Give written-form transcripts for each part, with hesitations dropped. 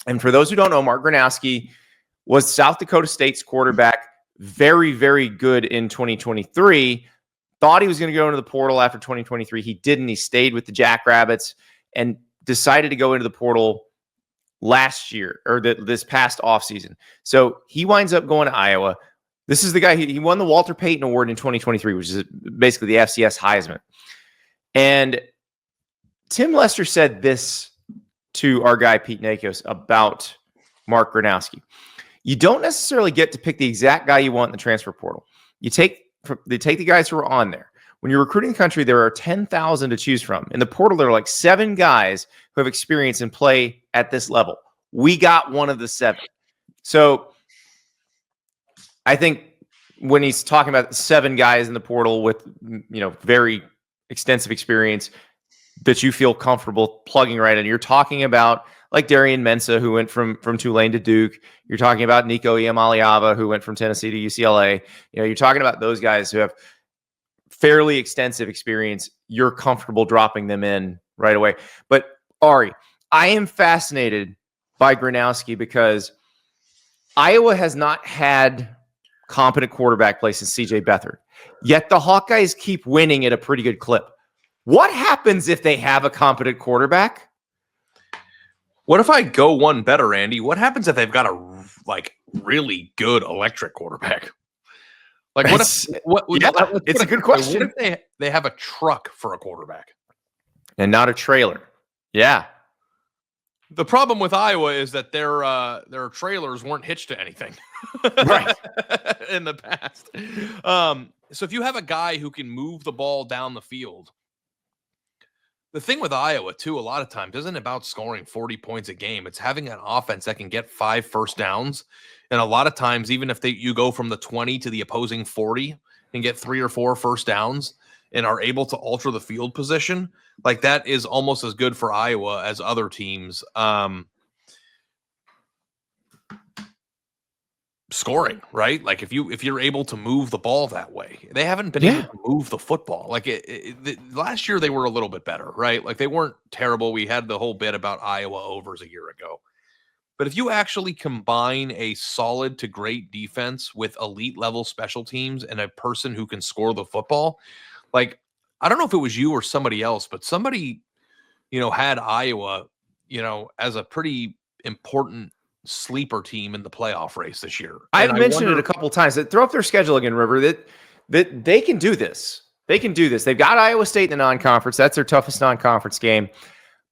And for those who don't know, Mark Gronowski was South Dakota State's quarterback, very, very good in 2023. Thought he was going to go into the portal after 2023. He didn't. He stayed with the Jackrabbits and decided to go into the portal last year or this past offseason. So he winds up going to Iowa. This is the guy, he won the Walter Payton Award in 2023, which is basically the FCS Heisman. And Tim Lester said this to our guy, Pete Nakos, about Mark Gronowski. You don't necessarily get to pick the exact guy you want in the transfer portal. They take the guys who are on there. When you're recruiting the country, there are 10,000 to choose from. In the portal, there are like 7 guys who have experience and play at this level. We got one of the 7. So I think when he's talking about 7 guys in the portal with, very extensive experience that you feel comfortable plugging right in, you're talking about like Darian Mensah, who went from Tulane to Duke. You're talking about Nico Iamaleava, who went from Tennessee to UCLA. You're talking about those guys who have fairly extensive experience. You're comfortable dropping them in right away. But Ari, I am fascinated by Granowski because Iowa has not had competent quarterback play since CJ Beathard. Yet the Hawkeyes keep winning at a pretty good clip. What happens if they have a competent quarterback? What if I go one better, Andy? What happens if they've got a really good electric quarterback? Like it's a good question. What if they have a truck for a quarterback and not a trailer? Yeah. The problem with Iowa is that their trailers weren't hitched to anything, right? In the past. So if you have a guy who can move the ball down the field, the thing with Iowa too, a lot of times isn't about scoring 40 points a game. It's having an offense that can get 5 first downs. And a lot of times, even if you go from the 20 to the opposing 40 and get 3 or 4 first downs and are able to alter the field position, like that is almost as good for Iowa as other teams scoring, right? Like if you're able to move the ball that way, they haven't been able to move the football. Like last year they were a little bit better, right? Like they weren't terrible. We had the whole bit about Iowa overs a year ago. But if you actually combine a solid to great defense with elite level special teams and a person who can score the football, like I don't know if it was you or somebody else, but somebody, had Iowa, as a pretty important sleeper team in the playoff race this year. I've mentioned it a couple of times. Throw up their schedule again, River, that they can do this. They can do this. They've got Iowa State in the non-conference. That's their toughest non-conference game.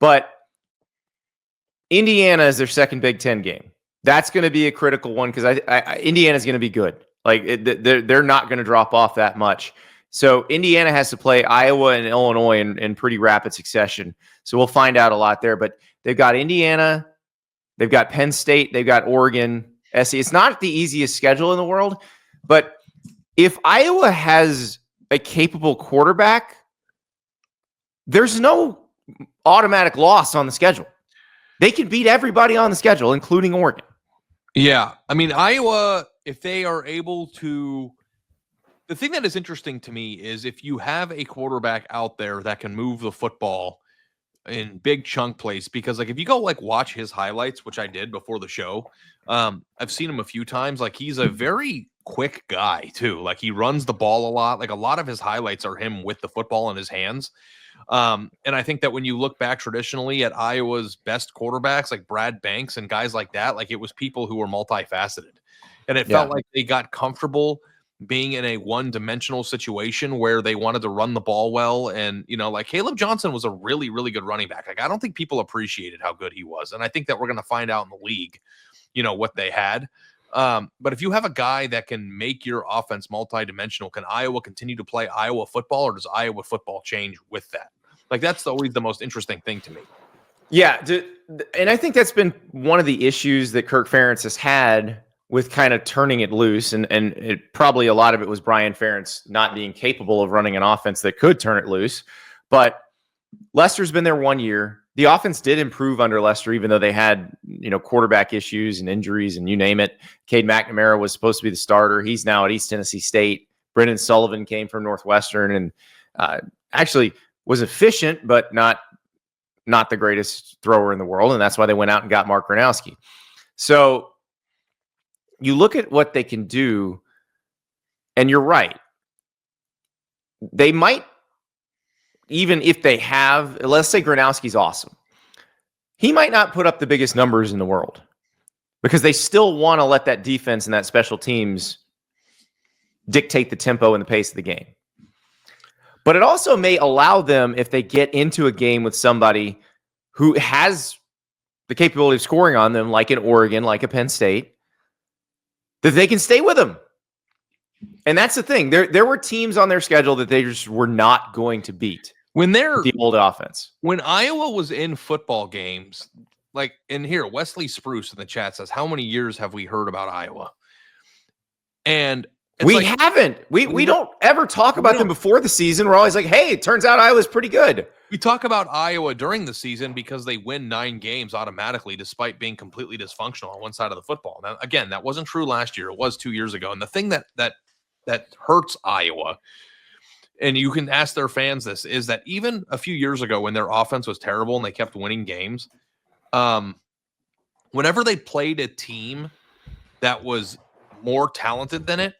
But Indiana is their second Big Ten game. That's going to be a critical one because Indiana is going to be good. Like they're not going to drop off that much. So Indiana has to play Iowa and Illinois in pretty rapid succession. So we'll find out a lot there. But they've got Indiana, they've got Penn State, they've got Oregon, SC. It's not the easiest schedule in the world, but if Iowa has a capable quarterback, there's no automatic loss on the schedule. They can beat everybody on the schedule, including Oregon. Yeah. I mean, Iowa, if they are able to, the thing that is interesting to me is if you have a quarterback out there that can move the football in big chunk plays, because like if you go watch his highlights, which I did before the show, I've seen him a few times. Like he's a very quick guy too. Like he runs the ball a lot. Like a lot of his highlights are him with the football in his hands. And I think that when you look back traditionally at Iowa's best quarterbacks, like Brad Banks and guys like that, like it was people who were multifaceted, and it felt like they got comfortable being in a one-dimensional situation where they wanted to run the ball well. And, like Caleb Johnson was a really, really good running back. Like, I don't think people appreciated how good he was. And I think that we're going to find out in the league, what they had. But if you have a guy that can make your offense multidimensional, can Iowa continue to play Iowa football, or does Iowa football change with that? Like, that's always the most interesting thing to me. Yeah. And I think that's been one of the issues that Kirk Ferentz has had with kind of turning it loose. And it probably a lot of it was Brian Ferentz not being capable of running an offense that could turn it loose. But Lester's been there 1 year. The offense did improve under Lester, even though they had, quarterback issues and injuries and you name it. Cade McNamara was supposed to be the starter. He's now at East Tennessee State. Brendan Sullivan came from Northwestern and actually was efficient, but not not the greatest thrower in the world, and that's why they went out and got Mark Gronowski. So you look at what they can do, and you're right. They might, even if they have, let's say Granowski's awesome, he might not put up the biggest numbers in the world because they still want to let that defense and that special teams dictate the tempo and the pace of the game. But it also may allow them, if they get into a game with somebody who has the capability of scoring on them, like in Oregon, like a Penn State, that they can stay with them. And that's the thing. There were teams on their schedule that they just were not going to beat when they're the old offense. When Iowa was in football games, like in here, Wesley Spruce in the chat says, how many years have we heard about Iowa? And we haven't. We don't ever talk about them before the season. We're always like, hey, it turns out Iowa's pretty good. We talk about Iowa during the season because they win 9 games automatically, despite being completely dysfunctional on one side of the football. Now, again, that wasn't true last year. It was 2 years ago. And the thing that hurts Iowa, and you can ask their fans this, is that even a few years ago when their offense was terrible and they kept winning games, whenever they played a team that was more talented than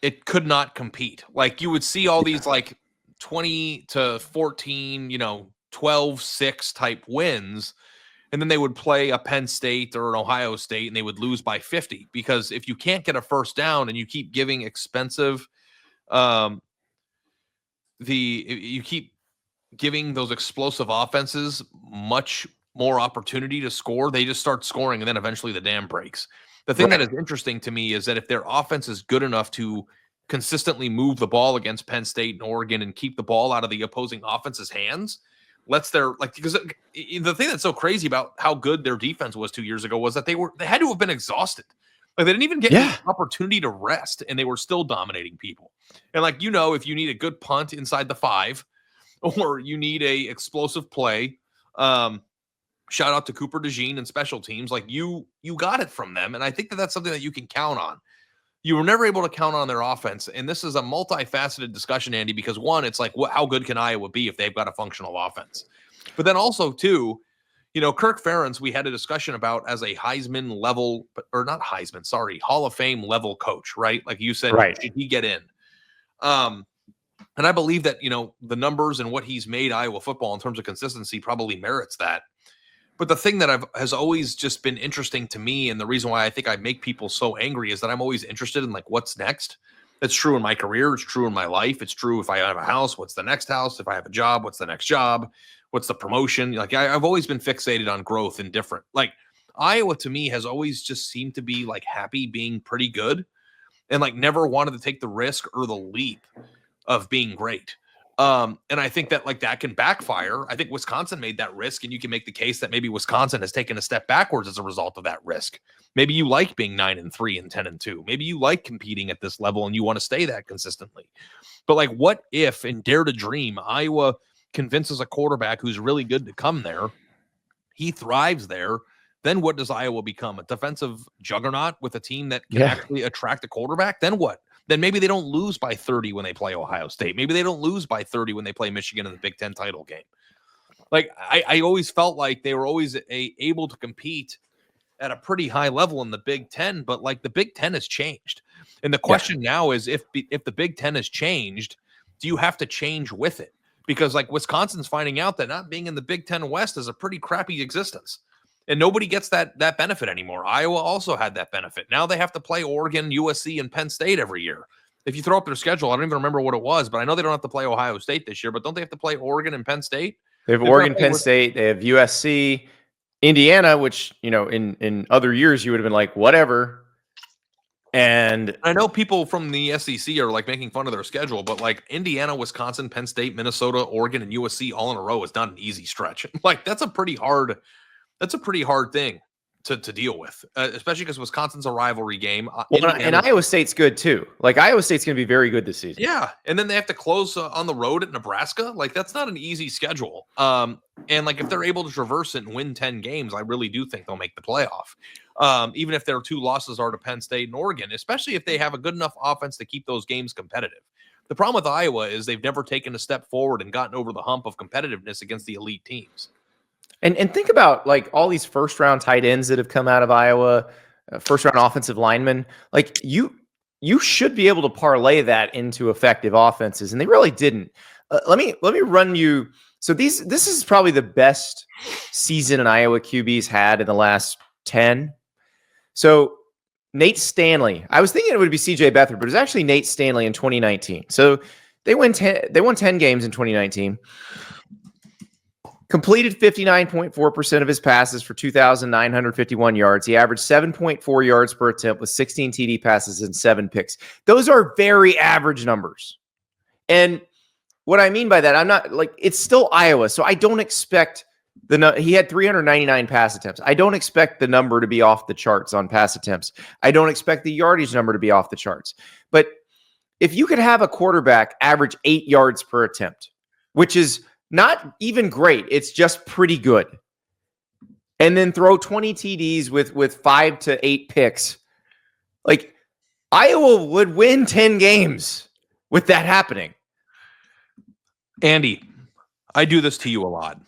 it could not compete. Like you would see all these like 20-14, 12-6 type wins. And then they would play a Penn State or an Ohio State and they would lose by 50, because if you can't get a first down and you keep giving expensive, you keep giving those explosive offenses much more opportunity to score, they just start scoring and then eventually the dam breaks. The thing that is interesting to me is that if their offense is good enough to consistently move the ball against Penn State and Oregon and keep the ball out of the opposing offense's hands, because the thing that's so crazy about how good their defense was 2 years ago was that they had to have been exhausted. Like they didn't even get any opportunity to rest and they were still dominating people. And if you need a good punt inside the 5 or you need a explosive play, shout out to Cooper DeJean and special teams. Like you got it from them. And I think that's something that you can count on. You were never able to count on their offense. And this is a multifaceted discussion, Andy, because one, it's like, how good can Iowa be if they've got a functional offense? But then also two, Kirk Ferentz, we had a discussion about as a Heisman level, or not Heisman, sorry, Hall of Fame level coach, right? Like you said, should he get in? And I believe that, the numbers and what he's made Iowa football in terms of consistency probably merits that. But the thing that has always just been interesting to me, and the reason why I think I make people so angry, is that I'm always interested in what's next. It's true in my career. It's true in my life. It's true if I have a house, what's the next house? If I have a job, what's the next job? What's the promotion? I've always been fixated on growth and different. Iowa to me has always just seemed to be happy being pretty good and never wanted to take the risk or the leap of being great. And I think that that can backfire. I think Wisconsin made that risk, and you can make the case that maybe Wisconsin has taken a step backwards as a result of that risk. Maybe you like being 9-3 and 10-2. Maybe you like competing at this level and you want to stay that consistently. But what if, and dare to dream, Iowa convinces a quarterback who's really good to come there, he thrives there, then what does Iowa become? A defensive juggernaut with a team that can actually attract a quarterback? Then what? Then maybe they don't lose by 30 when they play Ohio State. Maybe they don't lose by 30 when they play Michigan in the Big Ten title game. I always felt like they were always able to compete at a pretty high level in the Big Ten, but the Big Ten has changed. And the question now is if the Big Ten has changed, do you have to change with it? Because Wisconsin's finding out that not being in the Big Ten West is a pretty crappy existence. And nobody gets that benefit anymore. Iowa also had that benefit. Now they have to play Oregon, USC, and Penn State every year. If you throw up their schedule, I don't even remember what it was, but I know they don't have to play Ohio State this year. But don't they have to play Oregon and Penn State? They have Oregon, Penn State. They have USC, Indiana, which, in other years you would have been like, whatever. And I know people from the SEC are making fun of their schedule, but Indiana, Wisconsin, Penn State, Minnesota, Oregon, and USC all in a row is not an easy stretch. That's a pretty hard thing to deal with, especially because Wisconsin's a rivalry game. And Iowa State's good too. Iowa State's going to be very good this season. Yeah, and then they have to close on the road at Nebraska. That's not an easy schedule. And if they're able to traverse it and win 10 games, I really do think they'll make the playoff. Even if their 2 losses are to Penn State and Oregon, especially if they have a good enough offense to keep those games competitive. The problem with Iowa is they've never taken a step forward and gotten over the hump of competitiveness against the elite teams. And think about like all these first round tight ends that have come out of Iowa, first round offensive linemen. Like you should be able to parlay that into effective offenses, and they really didn't. Let me run you. So this is probably the best season an Iowa QB's had in the last 10. So Nate Stanley, I was thinking it would be CJ Beathard, but it was actually Nate Stanley in 2019. So they won 10 games in 2019. Completed 59.4% of his passes for 2,951 yards. He averaged 7.4 yards per attempt with 16 TD passes and 7 picks. Those are very average numbers. And what I mean by that, I'm not like, it's still Iowa, so I don't expect he had 399 pass attempts. I don't expect the number to be off the charts on pass attempts. I don't expect the yardage number to be off the charts. But if you could have a quarterback average 8 yards per attempt, which is not even great, it's just pretty good, and then throw 20 TDs with 5 to 8 picks, like Iowa would win 10 games with that happening. Andy, I do this to you a lot.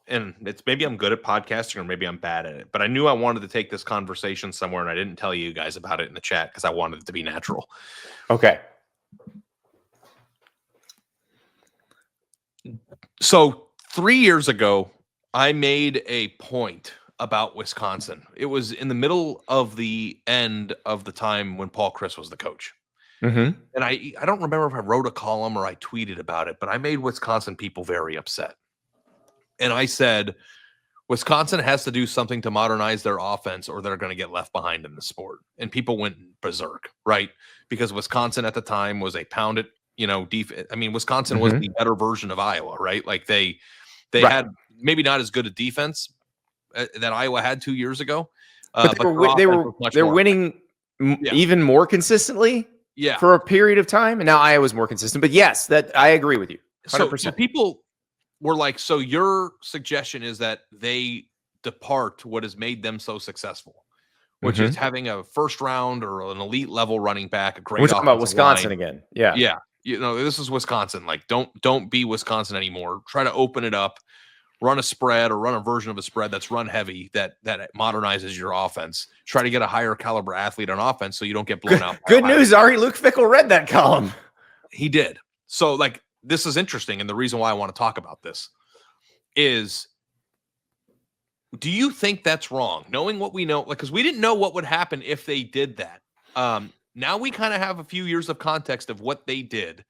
And it's maybe I'm good at podcasting or maybe I'm bad at it, but I knew I wanted to take this conversation somewhere and I didn't tell you guys about it in the chat because I wanted it to be natural. Okay. So 3 years ago, I made a point about Wisconsin. It was in the middle of the end of the time when Paul Chryst was the coach. Mm-hmm. And I don't remember if I wrote a column or I tweeted about it, but I made Wisconsin people very upset. And I said, Wisconsin has to do something to modernize their offense or they're going to get left behind in the sport. And people went berserk, right? Because Wisconsin at the time was a pounded, defense. I mean, Wisconsin was the better version of Iowa, right? Like they right. had maybe not as good a defense that Iowa had 2 years ago. But they were winning even more consistently for a period of time. And now Iowa's more consistent. But yes, that I agree with you. 100%. So people were like, so your suggestion is that they depart what has made them so successul, which is having a first round or an elite level running back. We're talking about Wisconsin again. Yeah. Yeah. This is Wisconsin. Like, don't be Wisconsin anymore. Try to open it up, run a spread or run a version of a spread that's run heavy that modernizes your offense. Try to get a higher caliber athlete on offense so you don't get blown out. Good news, Ari. Luke Fickell read that column. He did. So like, this is interesting. And the reason why I want to talk about this is, do you think that's wrong? Knowing what we know, like, because we didn't know what would happen if they did that. Now we kind of have a few years of context of what they did.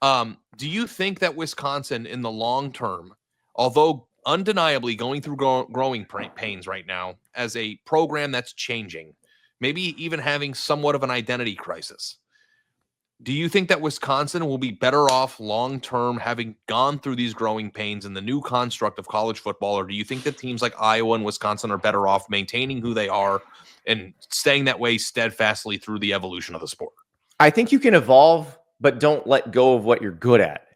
Do you think that Wisconsin in the long term, although undeniably going through growing pains right now as a program that's changing, maybe even having somewhat of an identity crisis, do you think that Wisconsin will be better off long-term having gone through these growing pains in the new construct of college football? Or do you think that teams like Iowa and Wisconsin are better off maintaining who they are and staying that way steadfastly through the evolution of the sport? I think you can evolve, but don't let go of what you're good at.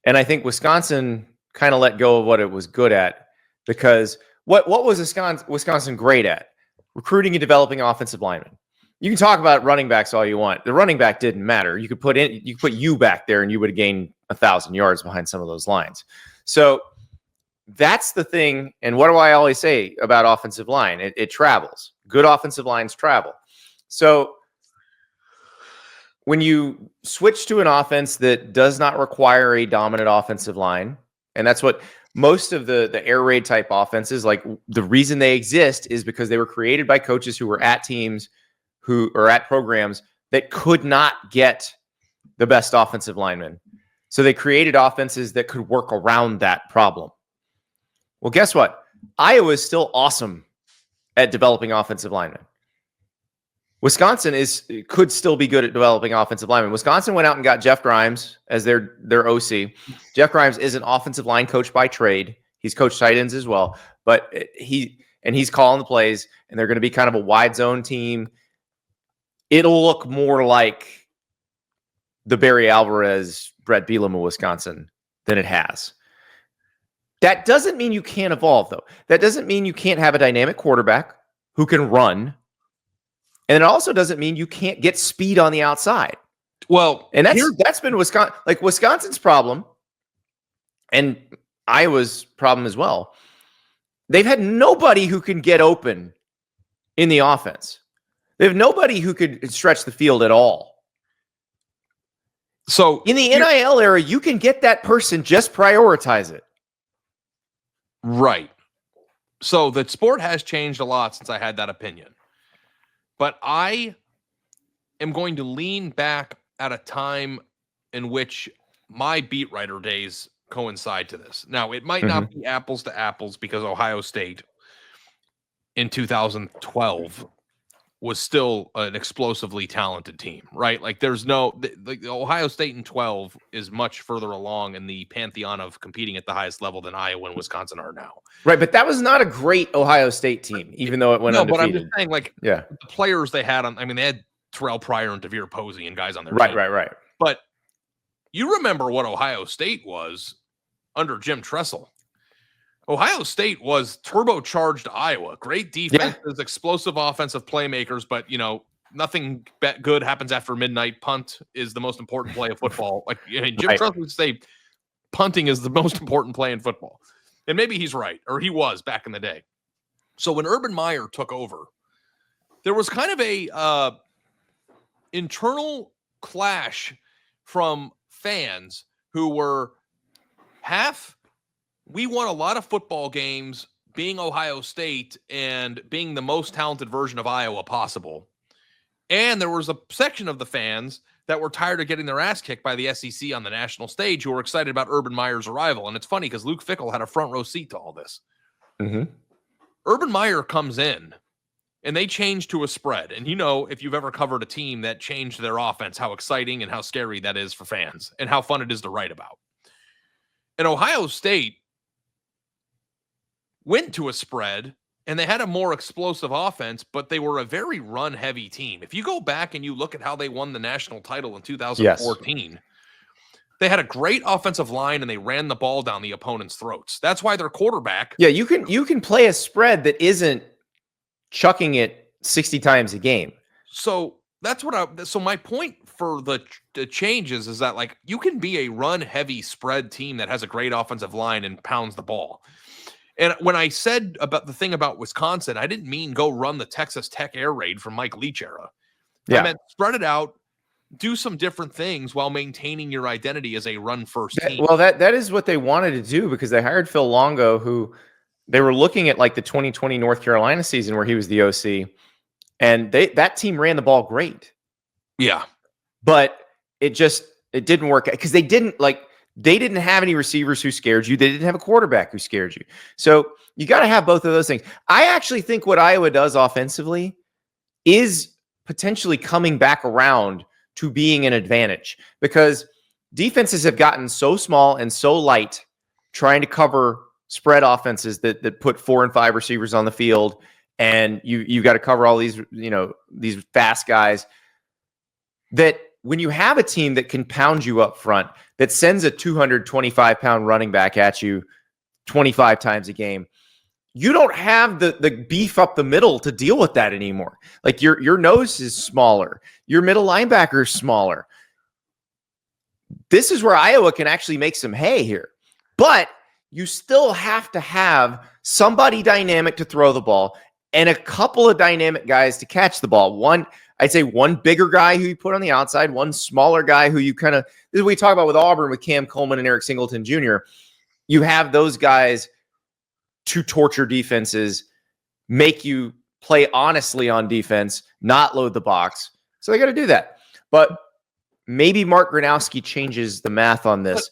And I think Wisconsin kind of let go of what it was good at, because what was Wisconsin great at? Recruiting and developing offensive linemen. You can talk about running backs all you want. The running back didn't matter. You could put you back there and you would have gained 1,000 yards behind some of those lines. So that's the thing. And what do I always say about offensive line? It travels. Good offensive lines travel. So when you switch to an offense that does not require a dominant offensive line, and that's what most of the air raid type offenses, like, the reason they exist is because they were created by coaches who were at teams who are at programs that could not get the best offensive linemen. So they created offenses that could work around that problem. Well, guess what? Iowa is still awesome at developing offensive linemen. Wisconsin could still be good at developing offensive linemen. Wisconsin went out and got Jeff Grimes as their OC. Jeff Grimes is an offensive line coach by trade. He's coached tight ends as well, but he's calling the plays, and they're going to be kind of a wide zone team. It'll look more like the Barry Alvarez, Brett Bielema of Wisconsin than it has. That doesn't mean you can't evolve, though. That doesn't mean you can't have a dynamic quarterback who can run. And it also doesn't mean you can't get speed on the outside. Well, and that's been Wisconsin's problem, and Iowa's problem as well, they've had nobody who can get open in the offense. They have nobody who could stretch the field at all. So in the NIL era, you can get that person, just prioritize it. Right. So the sport has changed a lot since I had that opinion. But I am going to lean back at a time in which my beat writer days coincide to this. Now, it might not be apples to apples because Ohio State in 2012 was still an explosively talented team, right? Like there's no, like Ohio State in 12 is much further along in the pantheon of competing at the highest level than Iowa and Wisconsin are now. Right, but that was not a great Ohio State team, even though it went undefeated. But I'm just saying, like, the players they had on, I mean, they had Terrell Pryor and DeVere Posey and guys on their team. Right. But you remember what Ohio State was under Jim Tressel. Ohio State was turbocharged Iowa. Great defenses, explosive offensive playmakers, but, you know, nothing good happens after midnight. Punt is the most important play of football. Like, Jim Tressel would say punting is the most important play in football. And maybe he's right, or he was back in the day. So when Urban Meyer took over, there was kind of a internal clash from fans who were half, we won a lot of football games being Ohio State and being the most talented version of Iowa possible. And there was a section of the fans that were tired of getting their ass kicked by the SEC on the national stage who were excited about Urban Meyer's arrival. And it's funny because Luke Fickell had a front row seat to all this. Urban Meyer comes in and they change to a spread. And you know, if you've ever covered a team that changed their offense, how exciting and how scary that is for fans and how fun it is to write about. And Ohio State went to a spread and they had a more explosive offense, but they were a very run-heavy team. If you go back and you look at how they won the national title in 2014, they had a great offensive line and they ran the ball down the opponent's throats. That's why their quarterback... Yeah, you can play a spread that isn't chucking it 60 times a game. So that's what so my point for the changes is that, like, you can be a run-heavy spread team that has a great offensive line and pounds the ball. And when I said about the thing about Wisconsin, I didn't mean go run the Texas Tech air raid from Mike Leach era. I meant spread it out, do some different things while maintaining your identity as a run-first team. Well, that is what they wanted to do because they hired Phil Longo, who they were looking at like the 2020 North Carolina season where he was the OC, and that team ran the ball great. Yeah. But it didn't work out because they didn't have any receivers who scared you. They didn't have a quarterback who scared you. So you got to have both of those things. I actually think what Iowa does offensively is potentially coming back around to being an advantage because defenses have gotten so small and so light trying to cover spread offenses that put 4 and 5 receivers on the field. And you got to cover all these, these fast guys that when you have a team that can pound you up front, that sends a 225-pound running back at you 25 times a game, you don't have the beef up the middle to deal with that anymore. Like your nose is smaller. Your middle linebacker is smaller. This is where Iowa can actually make some hay here. But you still have to have somebody dynamic to throw the ball and a couple of dynamic guys to catch the ball. I'd say one bigger guy who you put on the outside, one smaller guy who you kind of, this is what we talk about with Auburn, with Cam Coleman and Eric Singleton Jr. You have those guys to torture defenses, make you play honestly on defense, not load the box. So they got to do that. But maybe Mark Gronowski changes the math on this.